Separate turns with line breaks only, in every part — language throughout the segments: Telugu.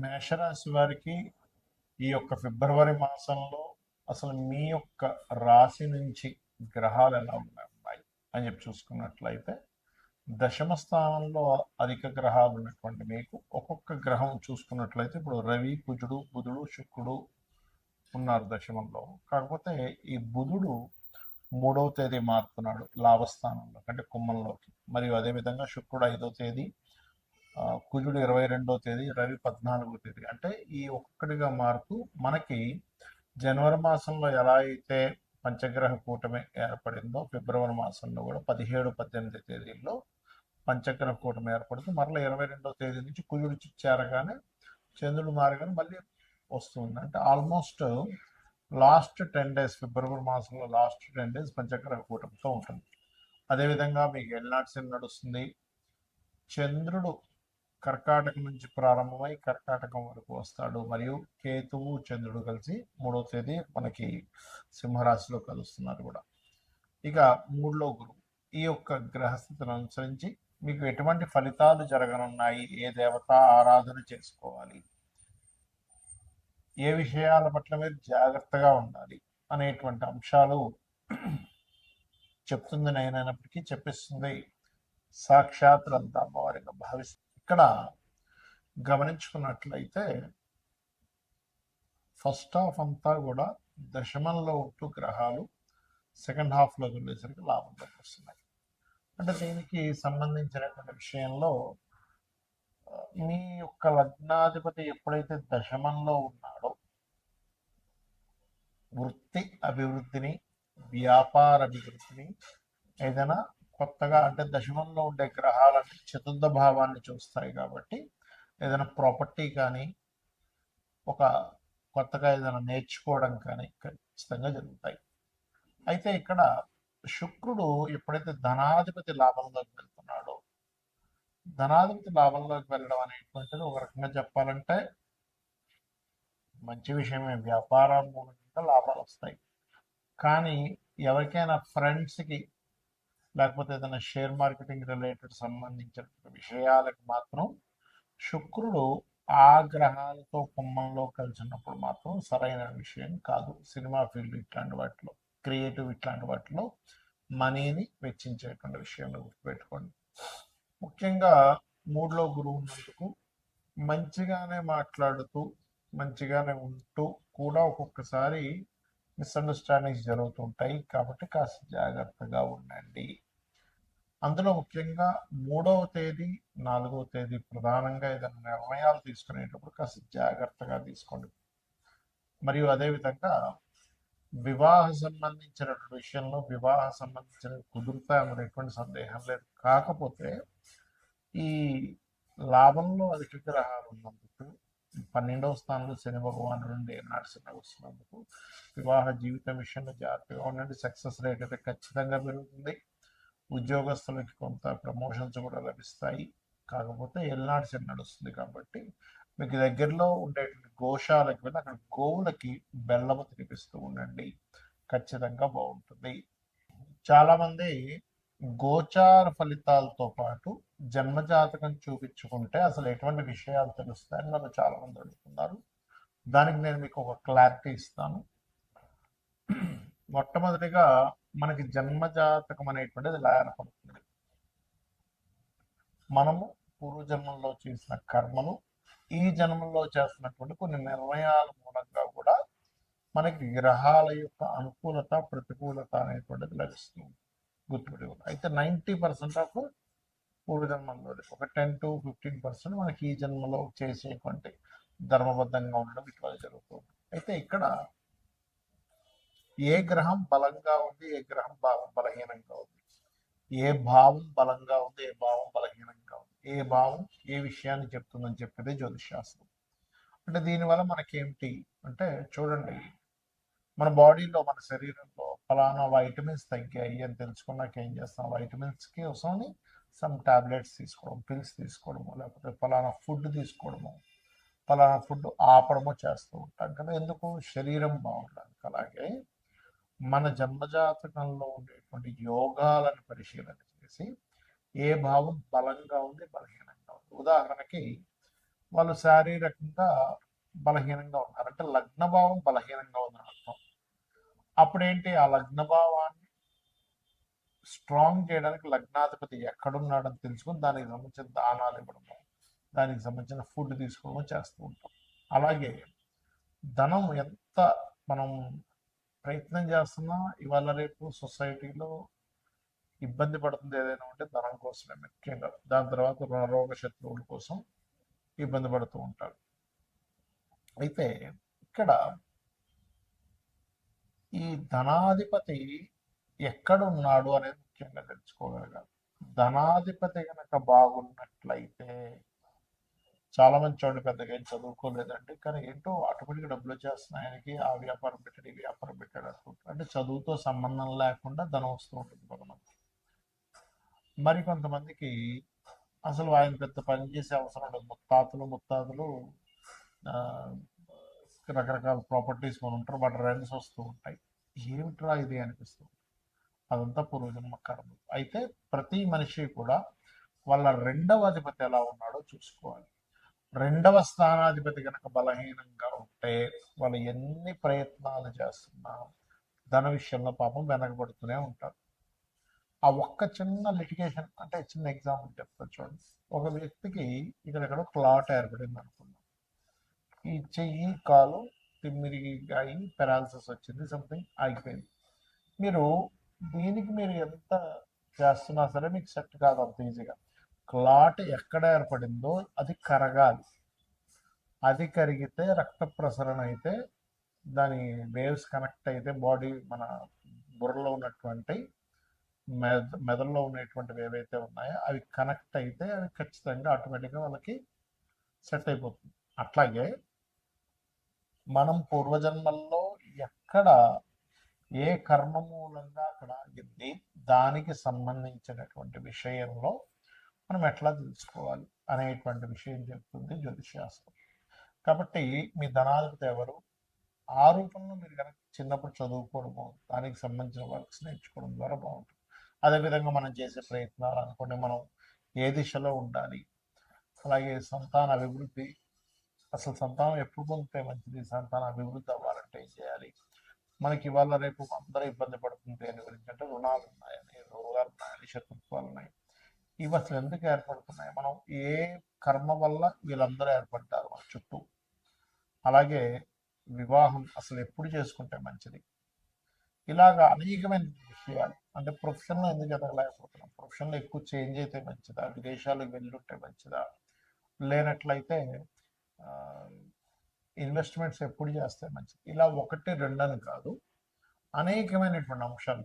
మేషరాశి వారికి ఈ యొక్క ఫిబ్రవరి మాసంలో అసలు మీ యొక్క రాశి నుంచి గ్రహాలు ఎలా ఉన్నాయి అని చెప్పి చూసుకున్నట్లయితే దశమ స్థానంలో అధిక గ్రహాలు ఉన్నటువంటి మీకు ఒక్కొక్క గ్రహం చూసుకున్నట్లయితే ఇప్పుడు రవి, కుజుడు, బుధుడు, శుక్రుడు ఉన్నారు దశమంలో. కాకపోతే ఈ బుధుడు 3వ తేదీ మారుతున్నాడు లాభస్థానంలో అంటే కుంభంలోకి. మరియు అదేవిధంగా శుక్రుడు 5వ తేదీ, కుజుడు 22వ తేదీ, రవి 14వ తేదీ. అంటే ఈ ఒక్కడిగా మారుతూ మనకి జనవరి మాసంలో ఎలా అయితే పంచగ్రహ కూటమి ఏర్పడిందో ఫిబ్రవరి మాసంలో కూడా 17, 18 తేదీల్లో పంచగ్రహ కూటమి ఏర్పడుతూ మరలా 22వ తేదీ నుంచి కుజుడు చేరగానే చంద్రుడు మారగానే మళ్ళీ వస్తుంది. అంటే ఆల్మోస్ట్ లాస్ట్ 10 డేస్, ఫిబ్రవరి మాసంలో లాస్ట్ 10 డేస్ పంచగ్రహ కూటమితో ఉంటుంది. అదేవిధంగా మీకు ఎల్నాటి నడుస్తుంది. చంద్రుడు కర్కాటకం నుంచి ప్రారంభమై కర్కాటకం వరకు వస్తాడు. మరియు కేతువు, చంద్రుడు కలిసి 3వ తేదీ మనకి సింహరాశిలో కలుస్తున్నారు కూడా. ఇక 3లో గురువు. ఈ యొక్క గ్రహస్థితిని అనుసరించి మీకు ఎటువంటి ఫలితాలు జరగనున్నాయి, ఏ దేవత ఆరాధన చేసుకోవాలి, ఏ విషయాల పట్ల మీరు జాగ్రత్తగా ఉండాలి అనేటువంటి అంశాలు చెప్తుంది నేనైనప్పటికీ చెప్పిస్తుంది సాక్షాత్ అంతా అమ్మవారిగా భావిస్తుంది. ఇక్కడ గమనించుకున్నట్లయితే ఫస్ట్ హాఫ్ అంతా కూడా దశమంలో ఉంటూ గ్రహాలు సెకండ్ హాఫ్లో వెళ్ళేసరికి లాభంలోకి వస్తున్నాయి. అంటే దీనికి సంబంధించినటువంటి విషయంలో మీ యొక్క లగ్నాధిపతి ఎప్పుడైతే దశమంలో ఉన్నాడో వృత్తి అభివృద్ధిని, వ్యాపార అభివృద్ధిని, ఏదైనా కొత్తగా అంటే దశమంలో ఉండే గ్రహాలన్నీ చతుర్థ భావాన్ని చూస్తాయి కాబట్టి ఏదైనా ప్రాపర్టీ కానీ ఒక కొత్తగా ఏదైనా నేర్చుకోవడం కానీ ఖచ్చితంగా జరుగుతాయి. అయితే ఇక్కడ శుక్రుడు ఎప్పుడైతే ధనాధిపతి లాభంలోకి వెళ్తున్నాడో, ధనాధిపతి లాభంలోకి వెళ్ళడం అనేటువంటిది ఒక రకంగా చెప్పాలంటే మంచి విషయమే, వ్యాపారం మూలంగా లాభాలు వస్తాయి. కానీ ఎవరికైనా ఫ్రెండ్స్కి లేకపోతే ఏదైనా షేర్ మార్కెటింగ్ రిలేటెడ్ సంబంధించిన విషయాలకు మాత్రం శుక్రుడు ఆ గ్రహాలతో కుంభంలో కలిసినప్పుడు మాత్రం సరైన విషయం కాదు. సినిమా ఫీల్డ్ ఇట్లాంటి వాటిలో, క్రియేటివ్ ఇట్లాంటి వాటిలో మనీని వెచ్చించేటువంటి విషయంలో గుర్తుపెట్టుకోండి. ముఖ్యంగా 3లో గురువు ఉన్నందుకు మంచిగానే మాట్లాడుతూ మంచిగానే ఉంటూ కూడా ఒక్కొక్కసారి మిస్అండర్స్టాండింగ్స్ జరుగుతుంటాయి. కాబట్టి కాస్త జాగ్రత్తగా ఉండండి. అందులో ముఖ్యంగా 3వ తేదీ, 4వ తేదీ ప్రధానంగా ఏదైనా నిర్ణయాలు తీసుకునేటప్పుడు కాస్త జాగ్రత్తగా తీసుకోండి. మరియు అదేవిధంగా వివాహ సంబంధించిన విషయంలో వివాహ సంబంధించిన కుదురుతా అనేటువంటి సందేహం లేదు. కాకపోతే ఈ లాభంలో అధిక గ్రహాలు ఉన్నందుకు 12వ స్థానంలో శని భగవానుడు నుండి వస్తున్నందుకు వివాహ జీవితం విషయంలో జాగ్రత్తగా ఉండండి. సక్సెస్ రేట్ అయితే ఖచ్చితంగా పెరుగుతుంది. ఉద్యోగస్తులకి కొంత ప్రమోషన్స్ కూడా లభిస్తాయి. కాకపోతే ఎల్నాటి నడుస్తుంది కాబట్టి మీకు దగ్గరలో ఉండే గోశాలకు వెళ్ళి అక్కడ గోవులకి బెల్లము తినిపిస్తూ ఉండండి, ఖచ్చితంగా బాగుంటుంది. చాలామంది గోచార ఫలితాలతో పాటు జన్మజాతకం చూపించుకుంటే అసలు ఎటువంటి విషయాలు తెలుస్తాయని నన్ను చాలామంది అడుగుతున్నారు. దానికి నేను మీకు ఒక క్లారిటీ ఇస్తాను. మొట్టమొదటిగా మనకి జన్మజాతకం అనేటువంటిది ఎలా ఏర్పడుతుంది, మనము పూర్వజన్మంలో చేసిన కర్మలు, ఈ జన్మలో చేస్తున్నటువంటి కొన్ని నిర్ణయాల మూలంగా కూడా మనకి గ్రహాల యొక్క అనుకూలత, ప్రతికూలత అనేటువంటిది లభిస్తుంది. గుర్తుపెట్టుకోండి. అయితే 90% ఆఫ్ పూర్వజన్మంలో, ఒక 10 to 15% మనకి ఈ జన్మలో చేసేటువంటి ధర్మబద్ధంగా ఉండడం ఇట్లా జరుగుతుంది. అయితే ఇక్కడ ఏ గ్రహం బలంగా ఉంది, ఏ గ్రహం బలహీనంగా ఉంది, ఏ భావం బలంగా ఉంది, ఏ భావం బలహీనంగా ఉంది, ఏ భావం ఏ విషయాన్ని చెప్తుందని చెప్పేది జ్యోతిషాస్త్రం. అంటే దీనివల్ల మనకేమిటి అంటే చూడండి, మన బాడీలో, మన శరీరంలో ఫలానా వైటమిన్స్ తగ్గాయి అని తెలుసుకున్నాక ఏం చేస్తాం, వైటమిన్స్కి వస్తుంది సమ్ టాబ్లెట్స్ తీసుకోవడం, పిల్స్ తీసుకోవడము, లేకపోతే ఫలానా ఫుడ్ తీసుకోవడము, ఫలానా ఫుడ్ ఆపడము చేస్తూ ఉంటాం కదా. ఎందుకు? శరీరం బాగుండడానికి. అలాగే మన జన్మజాతకంలో ఉండేటువంటి యోగాలను పరిశీలన చేసి ఏ భావం బలంగా ఉంది, బలహీనంగా ఉంది. ఉదాహరణకి వాళ్ళు శారీరకంగా బలహీనంగా ఉన్నారు, అంటే లగ్న భావం బలహీనంగా ఉందని అర్థం. అప్పుడేంటి, ఆ లగ్న భావాన్ని స్ట్రాంగ్ చేయడానికి లగ్నాధిపతి ఎక్కడున్నాడని తెలుసుకొని దానికి సంబంధించిన దానాలు ఇవ్వడము, దానికి సంబంధించిన ఫుడ్ తీసుకోవడము చేస్తూ ఉంటాం. అలాగే ధనం ఎంత మనం ప్రయత్నం చేస్తున్నా ఇవాళ రేపు సొసైటీలో ఇబ్బంది పడుతుంది ఏదైనా ఉంటే ధనం కోసమే ముఖ్యంగా. దాని తర్వాత రోగ శత్రువుల కోసం ఇబ్బంది పడుతూ ఉంటారు. అయితే ఇక్కడ ఈ ధనాధిపతి ఎక్కడ ఉన్నాడు అనేది ముఖ్యంగా తెలుసుకోగలగాలి. ధనాధిపతి కనుక బాగున్నట్లయితే, చాలా మంది చూడండి పెద్దగా ఏం చదువుకోలేదండి, కానీ ఏంటో ఆటోమేటిక్గా డబ్బులు వచ్చేస్తున్నాయి ఆయనకి, ఆ వ్యాపారం పెట్టాడు ఈ వ్యాపారం పెట్టాడు అనుకుంటారు. అంటే చదువుతో సంబంధం లేకుండా ధనం వస్తూ ఉంటుంది కొంతమంది. మరి కొంతమందికి అసలు ఆయన పెద్ద పని చేసే అవసరం ఉండదు. ముత్తాతలు ఆ, రకరకాల ప్రాపర్టీస్ కొని ఉంటారు, బట్ రెంట్స్ వస్తూ ఉంటాయి. ఏమిట్రా ఇది అనిపిస్తుంది. అదంతా పూర్వజన్మ కర్మ. అయితే ప్రతి మనిషి కూడా వాళ్ళ రెండవ అధిపతి ఎలా ఉన్నాడో చూసుకోవాలి. రెండవ స్థానాధిపతి కనుక బలహీనంగా ఉంటే వాళ్ళు ఎన్ని ప్రయత్నాలు చేస్తున్నా ధన విషయంలో పాపం వెనకబడుతూనే ఉంటారు. ఆ ఒక్క చిన్న లిటిగేషన్, అంటే చిన్న ఎగ్జాంపుల్ చెప్తా చూడండి. ఒక వ్యక్తికి ఇక్కడ క్లాట్ ఏర్పడింది అనుకుందాం. ఈ చెయ్యి కాలు తిమ్మిరికి అయి పెరాలసిస్ వచ్చింది, సంథింగ్ ఆగిపోయింది. మీరు దీనికి మీరు ఎంత చేస్తున్నా సరే మీకు సెట్ కాదు అంత ఈజీగా. క్లాట్ ఎక్కడ ఏర్పడిందో అది కరగాలి. అది కరిగితే రక్త ప్రసరణ అయితే, దాని వేవ్స్ కనెక్ట్ అయితే బాడీ మన బుర్రలో ఉన్నటువంటి మెదడులో ఉన్నటువంటివి ఏవైతే ఉన్నాయో అవి కనెక్ట్ అయితే అవి ఖచ్చితంగా ఆటోమేటిక్గా వాళ్ళకి సెట్ అయిపోతుంది. అట్లాగే మనం పూర్వజన్మల్లో ఎక్కడ ఏ కర్మ మూలంగా అక్కడ ఆగింది, దానికి సంబంధించినటువంటి విషయంలో మనం ఎట్లా తెలుసుకోవాలి అనేటువంటి విషయం చెప్తుంది జ్యోతిషాస్త్రం. కాబట్టి మీ ధనాధిపతి ఎవరు, ఆ రూపంలో మీరు కనుక చిన్నప్పుడు చదువుకోవడము, దానికి సంబంధించిన వర్క్స్ నేర్చుకోవడం ద్వారా బాగుంటుంది. అదేవిధంగా మనం చేసే ప్రయత్నాలు అనుకోండి, మనం ఏ దిశలో ఉండాలి, అలాగే సంతాన అభివృద్ధి, అసలు సంతానం ఎప్పుడు పొందితే మంచిది, సంతాన అభివృద్ధి అవ్వాలంటే ఏం చేయాలి, మనకి ఇవాళ రేపు అందరూ ఇబ్బంది పడుతుంది దేని గురించి అంటే రుణాలు ఉన్నాయని, రోగాలు ఉన్నాయని, శత్రుత్వాలు ఉన్నాయి. ఇవి అసలు ఎందుకు ఏర్పడుతున్నాయి, మనం ఏ కర్మ వల్ల వీళ్ళందరూ ఏర్పడ్డారు మన చుట్టూ, అలాగే వివాహం అసలు ఎప్పుడు చేసుకుంటే మంచిది, ఇలాగా అనేకమైన విషయాలు. అంటే ప్రొఫెషన్లో ఎందుకు ఎదగలేకపోతున్నాం, ప్రొఫెషన్లో ఎక్కువ చేంజ్ అయితే మంచిదా, విదేశాలకు వెళ్ళుంటే మంచిదా, లేనట్లయితే ఇన్వెస్ట్మెంట్స్ ఎప్పుడు చేస్తే మంచిది. ఇలా ఒకటి రెండని కాదు, అనేకమైనటువంటి అంశాలు.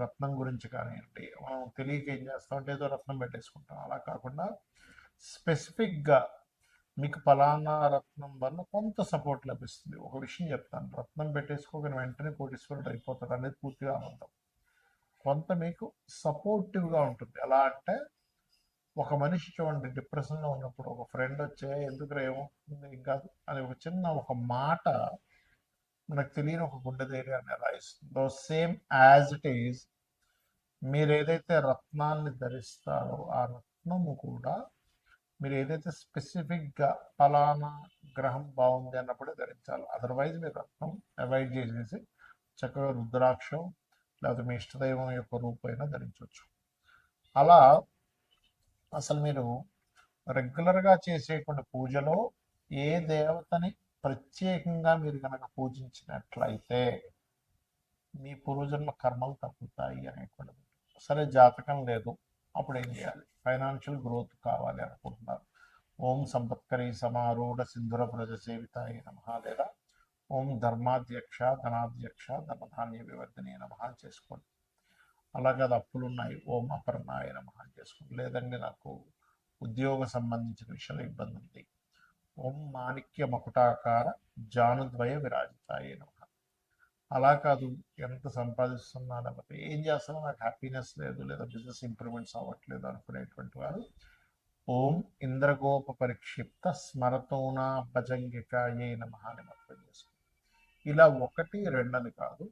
రత్నం గురించి కానివ్వండి, మనం తెలియక ఏం చేస్తామంటే ఏదో రత్నం పెట్టేసుకుంటాం. అలా కాకుండా స్పెసిఫిక్గా మీకు ఫలానా రత్నం వల్ల కొంత సపోర్ట్ లభిస్తుంది. ఒక విషయం చెప్తాను, రత్నం పెట్టేసుకోగానే వెంటనే కోటీశ్వరుడు అయిపోతారు అనేది పూర్తిగా అబద్ధం. కొంత మీకు సపోర్టివ్గా ఉంటుంది. ఎలా అంటే ఒక మనిషి చూడండి, డిప్రెషన్లో ఉన్నప్పుడు ఒక ఫ్రెండ్ వచ్చే ఎందుకు ఏమవుతుంది ఇంకా అని ఒక చిన్న ఒక మాట మనకు తెలియని ఒక గుండె ధైర్యాన్ని ఎలా ఇస్తుందో, సేమ్ యాజ్ ఇట్ ఈజ్ మీరు ఏదైతే రత్నాన్ని ధరిస్తారో ఆ రత్నము కూడా మీరు ఏదైతే స్పెసిఫిక్గా ఫలానా గ్రహం బాగుంది అన్నప్పుడే ధరించాలి. అదర్వైజ్ మీరు రత్నం అవాయిడ్ చేసేసి చక్కగా రుద్రాక్షం లేకపోతే మీ ఇష్టదైవం యొక్క రూపైనా ధరించవచ్చు. అలా అసలు మీరు రెగ్యులర్గా చేసేటువంటి పూజలో ఏ దేవతని ప్రత్యేకంగా మీరు కనుక పూజించినట్లయితే మీ పూర్వజన్మ కర్మలు తగ్గుతాయి అనేటువంటిది. సరే జాతకం లేదు, అప్పుడు ఏం చేయాలి, ఫైనాన్షియల్ గ్రోత్ కావాలి అనుకుంటున్నారు, ఓం సంపత్కరీ సమారూఢ సింధుర ప్రజ సేవితాయి నమ, లేదా ఓం ధర్మాధ్యక్ష ధనాధ్యక్ష ధనధాన్య వివర్ధని నమ చేసుకోండి. అలాగే అది అప్పులు ఉన్నాయి, ఓం అపర్ణాయ నమ చేసుకోండి. లేదండి నాకు ఉద్యోగ సంబంధించిన విషయంలో ఇబ్బంది ఉంది, ఓం మాణిక్య మకుటాకార జానుద్వయ విరాజితాయ నమ. అలా కాదు, ఎంత సంపాదిస్తున్నా లేకపోతే ఏం చేస్తున్నా నాకు హ్యాపీనెస్ లేదు, లేదా బిజినెస్ ఇంప్రూవ్మెంట్స్ అవ్వట్లేదు అనుకునేటువంటి వారు ఓం ఇంద్రగోప పరిక్షిప్త స్మరతోనా భజంగికాయే నమ అని మాత్రం చేసుకోండి. ఇలా ఒకటి రెండని కాదు,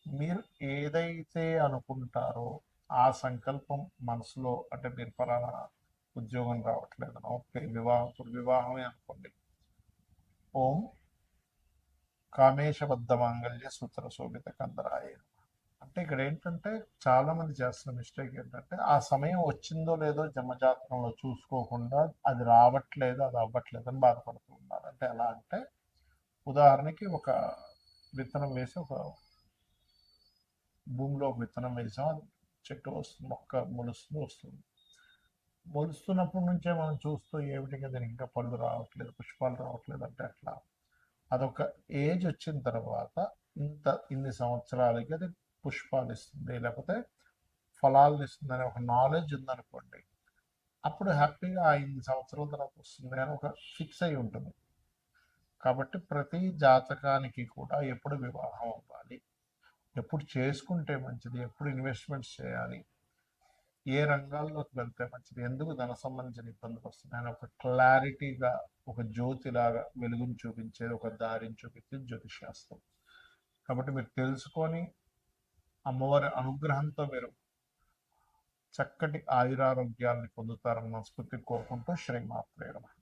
మీరు ఏదైతే అనుకుంటారో ఆ సంకల్పం మనసులో, అంటే మీరు ఫలానా ఉద్యోగం రావట్లేదనో, ఓకే వివాహం వివాహమే అనుకోండి. ఓం కామేశబద్ధ మాంగళ్య సూత్ర శోభిత కందరాయ. అంటే ఇక్కడ ఏంటంటే చాలా మంది చేస్తున్న మిస్టేక్ ఏంటంటే ఆ సమయం వచ్చిందో లేదో జన్మజాతకంలో చూసుకోకుండా అది రావట్లేదు, అది అవ్వట్లేదు అని బాధపడుతూ ఉన్నారు. అంటే ఎలా అంటే ఉదాహరణకి ఒక విత్తనం వేసి ఒక భూమిలో ఒక విత్తనం వేసాం, అది చెట్టు వస్తుంది, మొక్క మొలుస్తుంది వస్తుంది. మొలుస్తున్నప్పటి నుంచే మనం చూస్తూ ఏమిటి కదా ఇంకా పళ్ళు రావట్లేదు, పుష్పాలు రావట్లేదు అంటే అట్లా అదొక ఏజ్ వచ్చిన తర్వాత ఇన్ని సంవత్సరాలకి అది పుష్పాలు ఇస్తుంది లేకపోతే ఫలాలు ఇస్తుంది అనే ఒక నాలెడ్జ్ ఉందనుకోండి, అప్పుడు హ్యాపీగా ఆ ఇన్ని సంవత్సరాల తర్వాత వస్తుంది అని ఒక ఫిక్స్ అయి ఉంటుంది. కాబట్టి ప్రతి జాతకానికి కూడా ఎప్పుడు వివాహం అవ్వాలి, ఎప్పుడు చేసుకుంటే మంచిది, ఎప్పుడు ఇన్వెస్ట్మెంట్స్ చేయాలి, ఏ రంగాల్లోకి వెళ్తే మంచిది, ఎందుకు ధన సంబంధించిన ఇబ్బందులు వస్తున్నాయి అని ఒక క్లారిటీగా ఒక జ్యోతిలాగా వెలుగుని చూపించేది, ఒక దారిని చూపించేది జ్యోతిషాస్త్రం. కాబట్టి మీరు తెలుసుకొని అమ్మవారి అనుగ్రహంతో మీరు చక్కటి ఆయురారోగ్యాన్ని పొందుతారని మనస్ఫూర్తి కోరుకుంటూ శ్రీమాత్రే నమః.